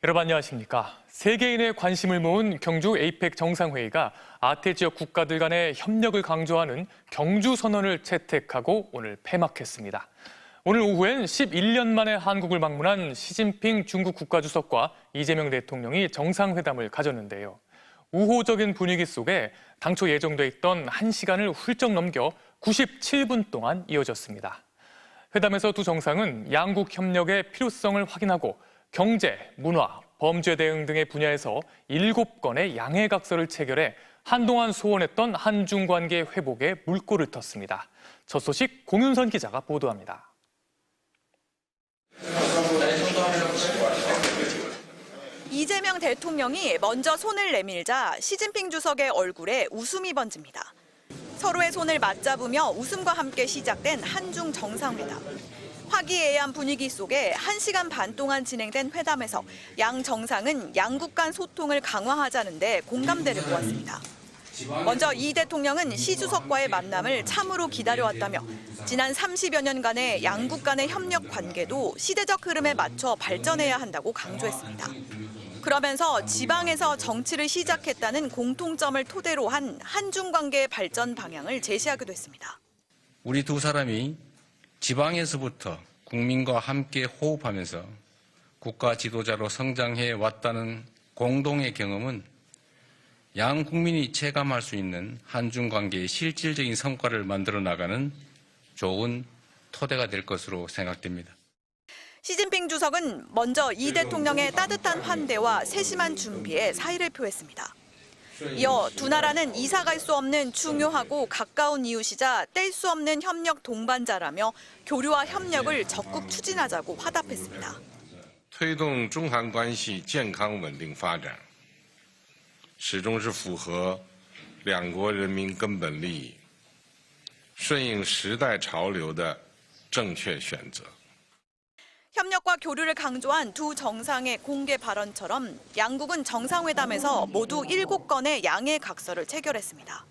여러분 안녕하십니까. 세계인의 관심을 모은 경주 에이펙 정상회의가 아태 지역 국가들 간의 협력을 강조하는 경주 선언을 채택하고 오늘 폐막했습니다. 오늘 오후엔 11년 만에 한국을 방문한 시진핑 중국 국가주석과 이재명 대통령이 정상회담을 가졌는데요. 우호적인 분위기 속에 당초 예정돼 있던 1시간을 훌쩍 넘겨 97분 동안 이어졌습니다. 회담에서 두 정상은 양국 협력의 필요성을 확인하고 경제, 문화, 범죄 대응 등의 분야에서 7건의 양해각서를 체결해 한동안 소원했던 한중 관계 회복에 물꼬를 텄습니다. 첫 소식 공윤선 기자가 보도합니다. 이재명 대통령이 먼저 손을 내밀자 시진핑 주석의 얼굴에 웃음이 번집니다. 서로의 손을 맞잡으며 웃음과 함께 시작된 한중 정상회담. 화기애애한 분위기 속에 1시간 반 동안 진행된 회담에서 양 정상은 양국 간 소통을 강화하자는 데 공감대를 모았습니다. 먼저 이 대통령은 시 주석과의 만남을 참으로 기다려왔다며 지난 30여 년간의 양국 간의 협력 관계도 시대적 흐름에 맞춰 발전해야 한다고 강조했습니다. 그러면서 지방에서 정치를 시작했다는 공통점을 토대로 한 한중 관계의 발전 방향을 제시하기도 했습니다. 우리 두 사람이 지방에서부터 국민과 함께 호흡하면서 국가 지도자로 성장해 왔다는 공동의 경험은 양 국민이 체감할 수 있는 한중 관계의 실질적인 성과를 만들어 나가는 좋은 토대가 될 것으로 생각됩니다. 시진핑 주석은 먼저 이 대통령의 따뜻한 환대와 세심한 준비에 사의를 표했습니다. 이어 두 나라는 이사갈 수 없는 중요하고 가까운 이웃이자 뗄 수 없는 협력 동반자라며 교류와 협력을 적극 추진하자고 화답했습니다. 推动中韩关系健康稳定发展始终是符合两国人民根本利益顺应时代潮流的正确选择 협력과 교류를 강조한 두 정상의 공개 발언처럼 양국은 정상회담에서 모두 7건의 양해 각서를 체결했습니다.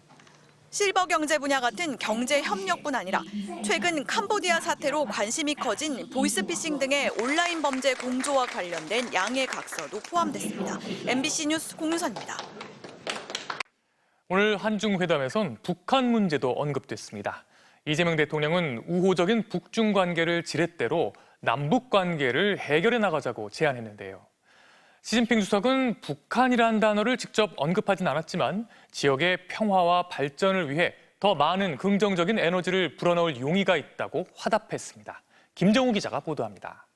실버 경제 분야 같은 경제 협력뿐 아니라 최근 캄보디아 사태로 관심이 커진 보이스피싱 등의 온라인 범죄 공조와 관련된 양해 각서도 포함됐습니다. MBC 뉴스 공유선입니다. 오늘 한중 회담에선 북한 문제도 언급됐습니다. 이재명 대통령은 우호적인 북중 관계를 지렛대로 남북 관계를 해결해 나가자고 제안했는데요. 시진핑 주석은 북한이라는 단어를 직접 언급하진 않았지만 지역의 평화와 발전을 위해 더 많은 긍정적인 에너지를 불어넣을 용의가 있다고 화답했습니다. 김정우 기자가 보도합니다.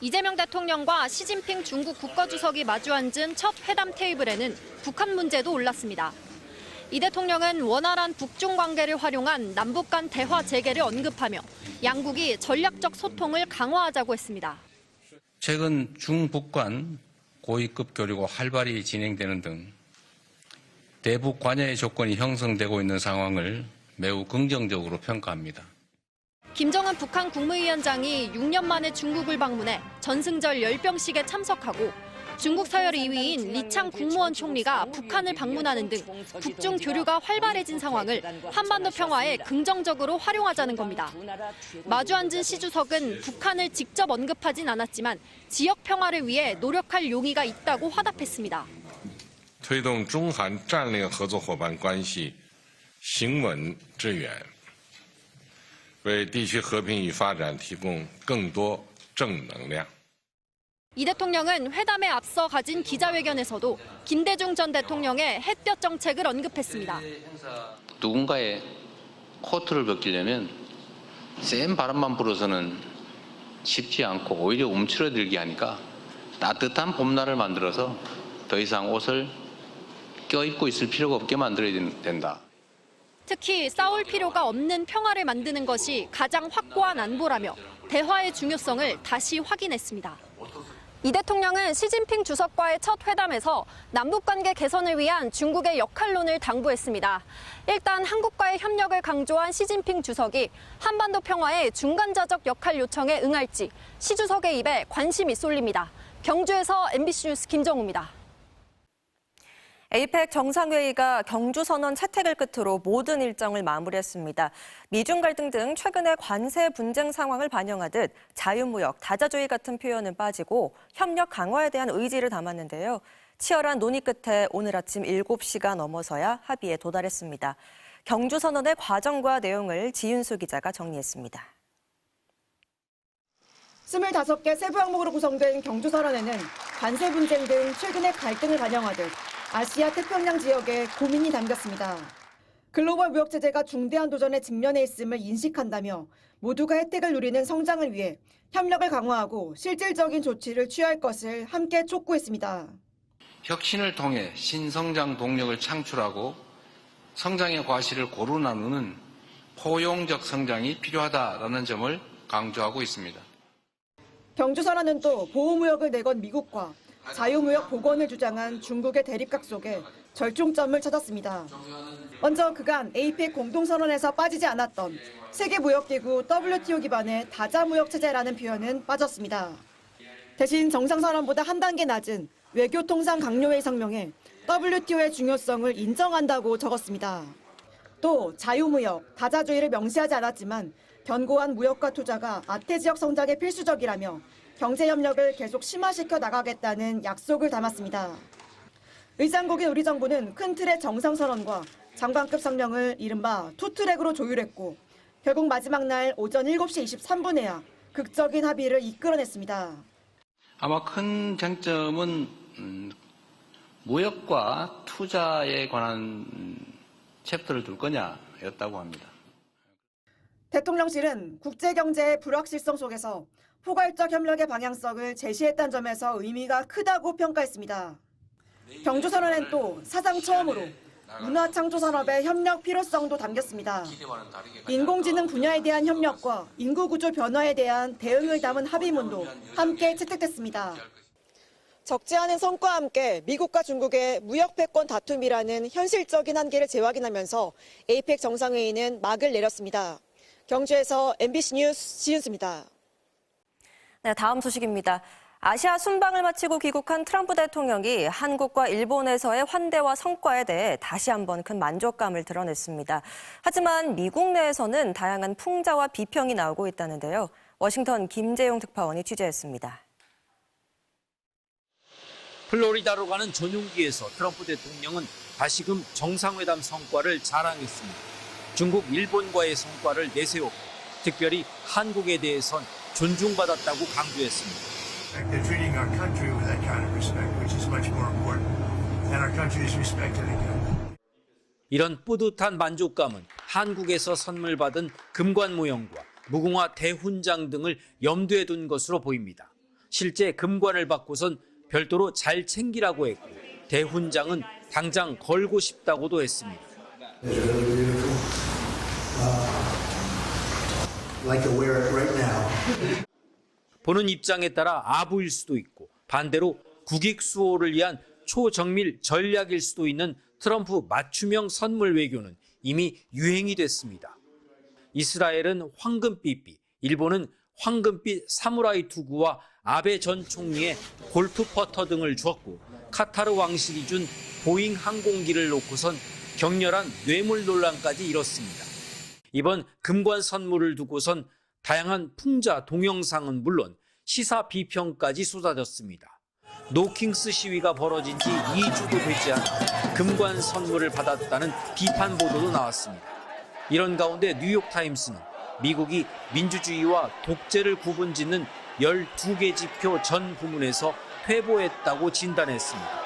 이재명 대통령과 시진핑 중국 국가주석이 마주 앉은 첫 회담 테이블에는 북한 문제도 올랐습니다. 이 대통령은 원활한 북중 관계를 활용한 남북 간 대화 재개를 언급하며 양국이 전략적 소통을 강화하자고 했습니다. 최근 중북 간 고위급 교류가 활발히 진행되는 등 대북 관여의 조건이 형성되고 있는 상황을 매우 긍정적으로 평가합니다. 김정은 북한 국무위원장이 6년 만에 중국을 방문해 전승절 열병식에 참석하고 중국 서열 2위인 리창 국무원 총리가 북한을 방문하는 등 북중 교류가 활발해진 상황을 한반도 평화에 긍정적으로 활용하자는 겁니다. 마주 앉은 시 주석은 북한을 직접 언급하진 않았지만 지역 평화를 위해 노력할 용의가 있다고 화답했습니다. 推动中韩战略合作伙伴关系行稳致远为地区和平与发展提供更多正能量 이 대통령은 회담에 앞서 가진 기자회견에서도 김대중 전 대통령의 햇볕 정책을 언급했습니다. 누군가의 코트를 벗기려면 센 바람만 불어서는 쉽지 않고 오히려 움츠러들게 하니까 따뜻한 봄날을 만들어서 더 이상 옷을 껴입고 있을 필요가 없게 만들어야 된다. 특히 싸울 필요가 없는 평화를 만드는 것이 가장 확고한 안보라며 대화의 중요성을 다시 확인했습니다. 이 대통령은 시진핑 주석과의 첫 회담에서 남북관계 개선을 위한 중국의 역할론을 당부했습니다. 일단 한국과의 협력을 강조한 시진핑 주석이 한반도 평화의 중간자적 역할 요청에 응할지 시 주석의 입에 관심이 쏠립니다. 경주에서 MBC 뉴스 김정우입니다. 에이펙 정상회의가 경주선언 채택을 끝으로 모든 일정을 마무리했습니다. 미중 갈등 등 최근의 관세 분쟁 상황을 반영하듯 자유무역, 다자주의 같은 표현은 빠지고 협력 강화에 대한 의지를 담았는데요. 치열한 논의 끝에 오늘 아침 7시가 넘어서야 합의에 도달했습니다. 경주선언의 과정과 내용을 지윤수 기자가 정리했습니다. 25개 세부 항목으로 구성된 경주선언에는 관세 분쟁 등 최근의 갈등을 반영하듯 아시아 태평양 지역의 고민이 담겼습니다. 글로벌 무역 제재가 중대한 도전에 직면해 있음을 인식한다며 모두가 혜택을 누리는 성장을 위해 협력을 강화하고 실질적인 조치를 취할 것을 함께 촉구했습니다. 혁신을 통해 신성장 동력을 창출하고 성장의 과실을 고루 나누는 포용적 성장이 필요하다라는 점을 강조하고 있습니다. 경주선언은 또 보호무역을 내건 미국과 자유무역 복원을 주장한 중국의 대립각 속에 절충점을 찾았습니다. 먼저 그간 에이펙 공동선언에서 빠지지 않았던 세계무역기구 WTO 기반의 다자무역 체제라는 표현은 빠졌습니다. 대신 정상선언보다 한 단계 낮은 외교통상 강요회의 성명에 WTO의 중요성을 인정한다고 적었습니다. 또 자유무역, 다자주의를 명시하지 않았지만 견고한 무역과 투자가 아태 지역 성장에 필수적이라며 경제협력을 계속 심화시켜 나가겠다는 약속을 담았습니다. 의장국인 우리 정부는 큰 틀의 정상선언과 장관급 성명을 이른바 투트랙으로 조율했고 결국 마지막 날 오전 7시 23분에야 극적인 합의를 이끌어냈습니다. 아마 큰 쟁점은 무역과 투자에 관한 챕터를 둘 거냐였다고 합니다. 대통령실은 국제경제의 불확실성 속에서 포괄적 협력의 방향성을 제시했다는 점에서 의미가 크다고 평가했습니다. 경주선언엔 또 사상 처음으로 문화창조산업의 협력 필요성도 담겼습니다. 인공지능 분야에 대한 협력과 인구구조 변화에 대한 대응을 담은 합의문도 함께 채택됐습니다. 적지 않은 성과와 함께 미국과 중국의 무역 패권 다툼이라는 현실적인 한계를 재확인하면서 에이펙 정상회의는 막을 내렸습니다. 경주에서 MBC 뉴스 지윤수입니다. 네, 다음 소식입니다. 아시아 순방을 마치고 귀국한 트럼프 대통령이 한국과 일본에서의 환대와 성과에 대해 다시 한번 큰 만족감을 드러냈습니다. 하지만 미국 내에서는 다양한 풍자와 비평이 나오고 있다는데요. 워싱턴 김재용 특파원이 취재했습니다. 플로리다로 가는 전용기에서 트럼프 대통령은 다시금 정상회담 성과를 자랑했습니다. 중국, 일본과의 성과를 내세웠고 특별히 한국에 대해선 존중받았다고 강조했습니다. They're treating our country with that kind of respect, which is much more important. And our country is respected again. 이런 뿌듯한 만족감은 한국에서 선물 받은 금관 모형과 무궁화 대훈장 등을 염두에 둔 것으로 보입니다. 실제 금관을 받고선 별도로 잘 챙기라고 했고 대훈장은 당장 걸고 싶다고도 했습니다. Like to wear it right now. 보는 입장에 따라 아부일 수도 있고 반대로 국익 수호를 위한 초정밀 전략일 수도 있는 트럼프 맞춤형 선물 외교는 이미 유행이 됐습니다. 이스라엘은 황금빛비, 일본은 황금빛 사무라이 투구와 아베 전 총리의 골프 퍼터 등을 주었고 카타르 왕실이 준 보잉 항공기를 놓고선 격렬한 뇌물 논란까지 일었습니다. 이번 금관 선물을 두고선 다양한 풍자 동영상은 물론 시사 비평까지 쏟아졌습니다. 노킹스 시위가 벌어진 지 2주도 되지 않아 금관 선물을 받았다는 비판 보도도 나왔습니다. 이런 가운데 뉴욕타임스는 미국이 민주주의와 독재를 구분짓는 12개 지표 전 부문에서 퇴보했다고 진단했습니다.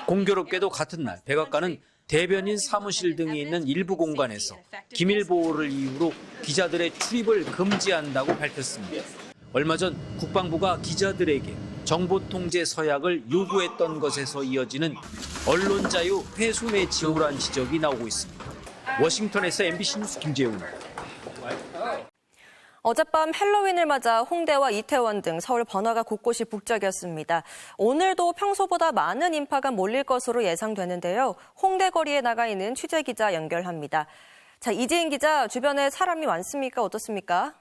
공교롭게도 같은 날 백악관은 대변인 사무실 등이 있는 일부 공간에서 기밀 보호를 이유로 기자들의 출입을 금지한다고 밝혔습니다. 얼마 전 국방부가 기자들에게 정보통제 서약을 요구했던 것에서 이어지는 언론 자유 훼손에 지우란 지적이 나오고 있습니다. 워싱턴에서 MBC 뉴스 김재웅입니다. 어젯밤 헬로윈을 맞아 홍대와 이태원 등 서울 번화가 곳곳이 북적였습니다. 오늘도 평소보다 많은 인파가 몰릴 것으로 예상되는데요. 홍대 거리에 나가 있는 취재기자 연결합니다. 자, 이재인 기자, 주변에 사람이 많습니까? 어떻습니까?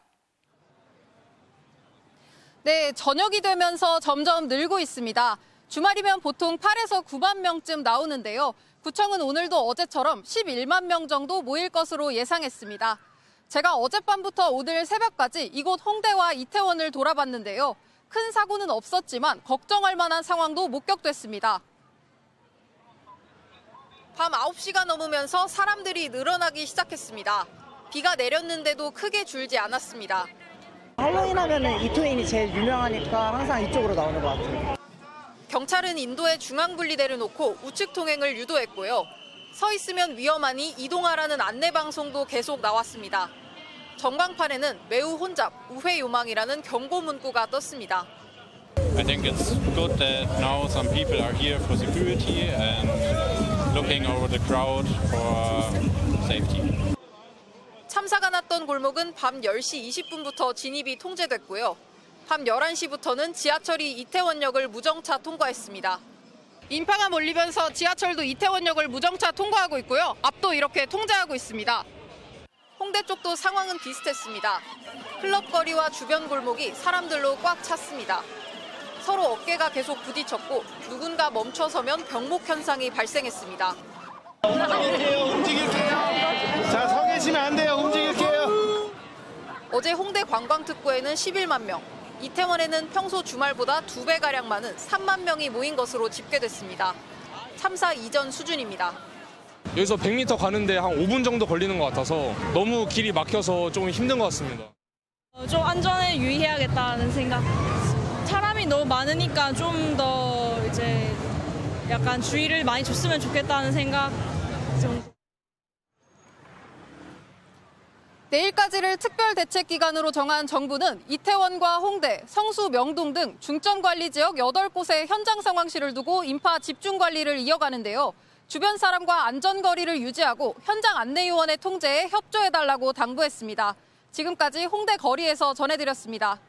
네, 저녁이 되면서 점점 늘고 있습니다. 주말이면 보통 8에서 9만 명쯤 나오는데요. 구청은 오늘도 어제처럼 11만 명 정도 모일 것으로 예상했습니다. 제가 어젯밤부터 오늘 새벽까지 이곳 홍대와 이태원을 돌아봤는데요. 큰 사고는 없었지만 걱정할 만한 상황도 목격됐습니다. 밤 9시가 넘으면서 사람들이 늘어나기 시작했습니다. 비가 내렸는데도 크게 줄지 않았습니다. 할로윈 하면은 이토인이 제일 유명하니까 항상 이쪽으로 나오는 것 같아요. 경찰은 인도에 중앙분리대를 놓고 우측 통행을 유도했고요. 서 있으면 위험하니 이동하라는 안내 방송도 계속 나왔습니다. 전광판에는 매우 혼잡, 우회 요망이라는 경고 문구가 떴습니다. I think it's good that now some people are here for security and looking over the crowd for safety. 참사가 났던 골목은 밤 10시 20분부터 진입이 통제됐고요. 밤 11시부터는 지하철이 이태원역을 무정차 통과했습니다. 인파가 몰리면서 지하철도 이태원역을 무정차 통과하고 있고요. 앞도 이렇게 통제하고 있습니다. 홍대 쪽도 상황은 비슷했습니다. 클럽 거리와 주변 골목이 사람들로 꽉 찼습니다. 서로 어깨가 계속 부딪혔고 누군가 멈춰서면 병목 현상이 발생했습니다. 움직일게요. 자, 서 계시면 안 돼요. 움직일게요. 어제 홍대 관광특구에는 11만 명, 이태원에는 평소 주말보다 2배가량 많은 3만 명이 모인 것으로 집계됐습니다. 참사 이전 수준입니다. 여기서 100m 가는데 한 5분 정도 걸리는 것 같아서 너무 길이 막혀서 좀 힘든 것 같습니다. 좀 안전에 유의해야겠다는 생각. 사람이 너무 많으니까 좀 더 이제 약간 주의를 많이 줬으면 좋겠다는 생각 정도. 내일까지를 특별대책기간으로 정한 정부는 이태원과 홍대, 성수, 명동 등 중점관리 지역 8곳에 현장 상황실을 두고 인파 집중관리를 이어가는데요. 주변 사람과 안전거리를 유지하고 현장 안내요원의 통제에 협조해달라고 당부했습니다. 지금까지 홍대 거리에서 전해드렸습니다.